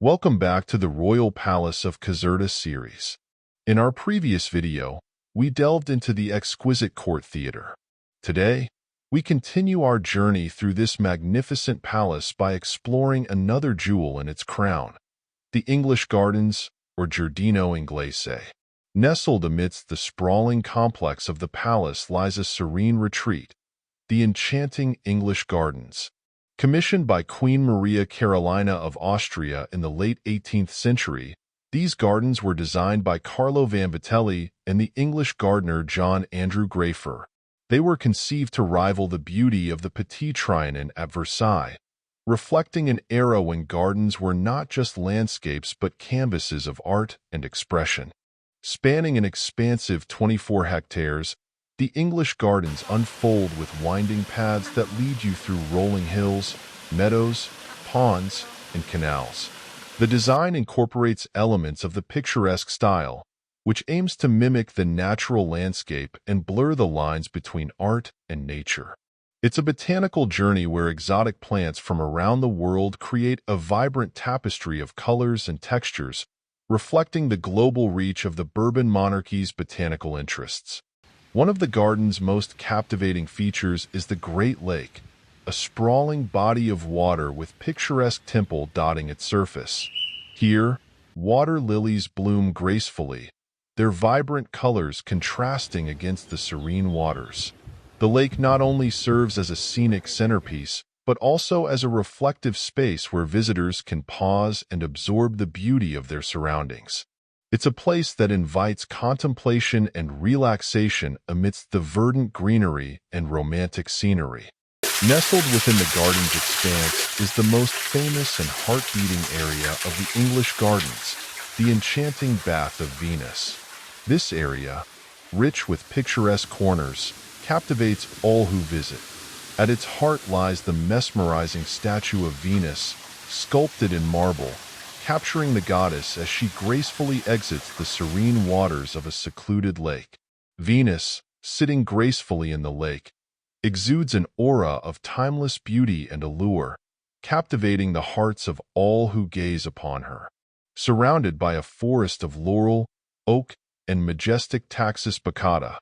Welcome back to the Royal Palace of Caserta series. In our previous video, we delved into the exquisite court theater. Today, we continue our journey through this magnificent palace by exploring another jewel in its crown, the English Gardens, or Giardino Inglese. Nestled amidst the sprawling complex of the palace lies a serene retreat, the enchanting English Gardens. Commissioned by Queen Maria Carolina of Austria in the late 18th century, these gardens were designed by Carlo Vanvitelli and the English gardener John Andrew Grafer. They were conceived to rival the beauty of the Petit Trianon at Versailles, reflecting an era when gardens were not just landscapes but canvases of art and expression. Spanning an expansive 24 hectares, the English gardens unfold with winding paths that lead you through rolling hills, meadows, ponds, and canals. The design incorporates elements of the picturesque style, which aims to mimic the natural landscape and blur the lines between art and nature. It's a botanical journey where exotic plants from around the world create a vibrant tapestry of colors and textures, reflecting the global reach of the Bourbon monarchy's botanical interests. One of the garden's most captivating features is the Great Lake, a sprawling body of water with picturesque temple dotting its surface. Here, water lilies bloom gracefully, their vibrant colors contrasting against the serene waters. The lake not only serves as a scenic centerpiece, but also as a reflective space where visitors can pause and absorb the beauty of their surroundings. It's a place that invites contemplation and relaxation amidst the verdant greenery and romantic scenery. Nestled within the garden's expanse is the most famous and heart-beating area of the English Gardens, the enchanting Bath of Venus. This area, rich with picturesque corners, captivates all who visit. At its heart lies the mesmerizing statue of Venus, sculpted in marble, capturing the goddess as she gracefully exits the serene waters of a secluded lake. Venus, sitting gracefully in the lake, exudes an aura of timeless beauty and allure, captivating the hearts of all who gaze upon her. Surrounded by a forest of laurel, oak, and majestic Taxus baccata,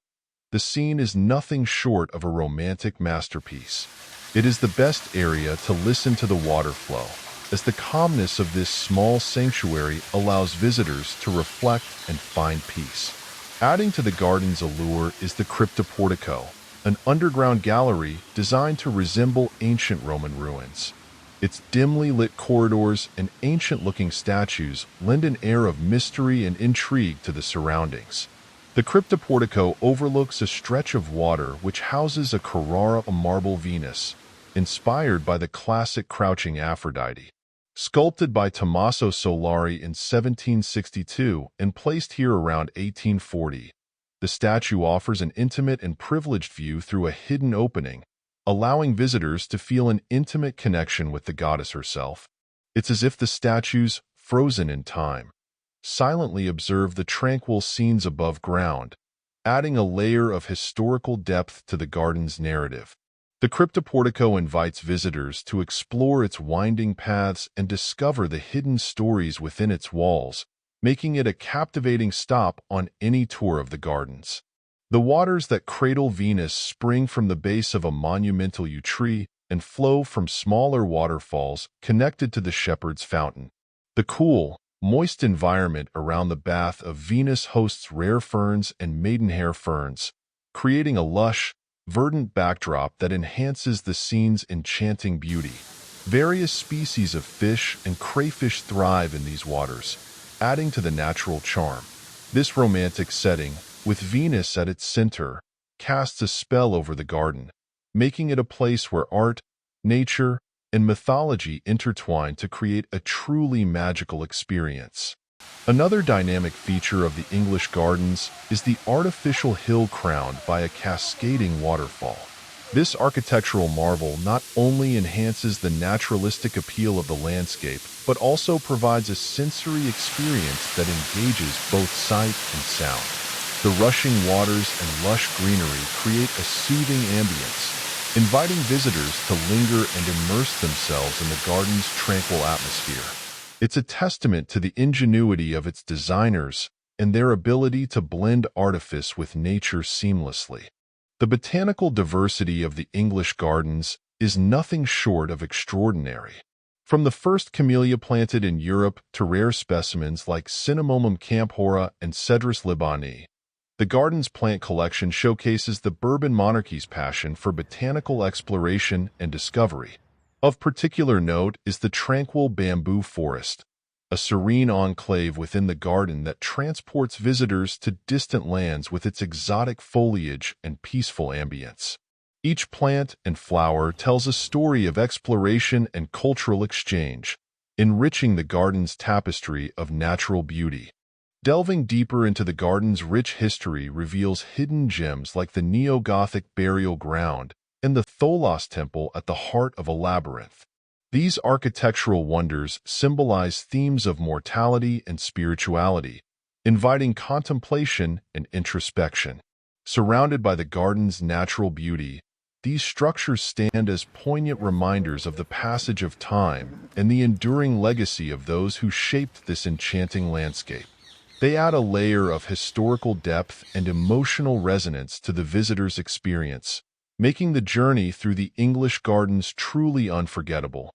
the scene is nothing short of a romantic masterpiece. It is the best area to listen to the water flow, as the calmness of this small sanctuary allows visitors to reflect and find peace. Adding to the garden's allure is the cryptoportico, an underground gallery designed to resemble ancient Roman ruins. Its dimly lit corridors and ancient-looking statues lend an air of mystery and intrigue to the surroundings. The cryptoportico overlooks a stretch of water which houses a Carrara marble Venus, inspired by the classic crouching Aphrodite. Sculpted by Tommaso Solari in 1762 and placed here around 1840, the statue offers an intimate and privileged view through a hidden opening, allowing visitors to feel an intimate connection with the goddess herself. It's as if the statues, frozen in time, silently observe the tranquil scenes above ground, adding a layer of historical depth to the garden's narrative. The cryptoportico invites visitors to explore its winding paths and discover the hidden stories within its walls, making it a captivating stop on any tour of the gardens. The waters that cradle Venus spring from the base of a monumental yew tree and flow from smaller waterfalls connected to the Shepherd's Fountain. The cool, moist environment around the Bath of Venus hosts rare ferns and maidenhair ferns, creating a lush, verdant backdrop that enhances the scene's enchanting beauty. Various species of fish and crayfish thrive in these waters, adding to the natural charm. This romantic setting, with Venus at its center, casts a spell over the garden, making it a place where art, nature, and mythology intertwine to create a truly magical experience. Another dynamic feature of the English Gardens is the artificial hill crowned by a cascading waterfall. This architectural marvel not only enhances the naturalistic appeal of the landscape, but also provides a sensory experience that engages both sight and sound. The rushing waters and lush greenery create a soothing ambience, inviting visitors to linger and immerse themselves in the garden's tranquil atmosphere. It's a testament to the ingenuity of its designers and their ability to blend artifice with nature seamlessly. The botanical diversity of the English gardens is nothing short of extraordinary. From the first camellia planted in Europe to rare specimens like Cinnamomum camphora and Cedrus libani, the garden's plant collection showcases the Bourbon monarchy's passion for botanical exploration and discovery. Of particular note is the tranquil bamboo forest, a serene enclave within the garden that transports visitors to distant lands with its exotic foliage and peaceful ambience. Each plant and flower tells a story of exploration and cultural exchange, enriching the garden's tapestry of natural beauty. Delving deeper into the garden's rich history reveals hidden gems like the Neo-Gothic burial ground and the Tholos temple at the heart of a labyrinth. These architectural wonders symbolize themes of mortality and spirituality, inviting contemplation and introspection. Surrounded by the garden's natural beauty, these structures stand as poignant reminders of the passage of time and the enduring legacy of those who shaped this enchanting landscape. They add a layer of historical depth and emotional resonance to the visitor's experience, making the journey through the English gardens truly unforgettable.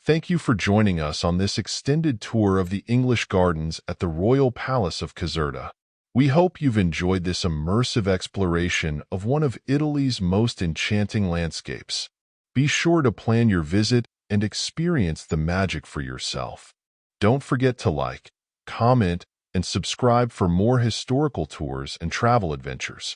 Thank you for joining us on this extended tour of the English gardens at the Royal Palace of Caserta. We hope you've enjoyed this immersive exploration of one of Italy's most enchanting landscapes. Be sure to plan your visit and experience the magic for yourself. Don't forget to like, comment, and subscribe for more historical tours and travel adventures.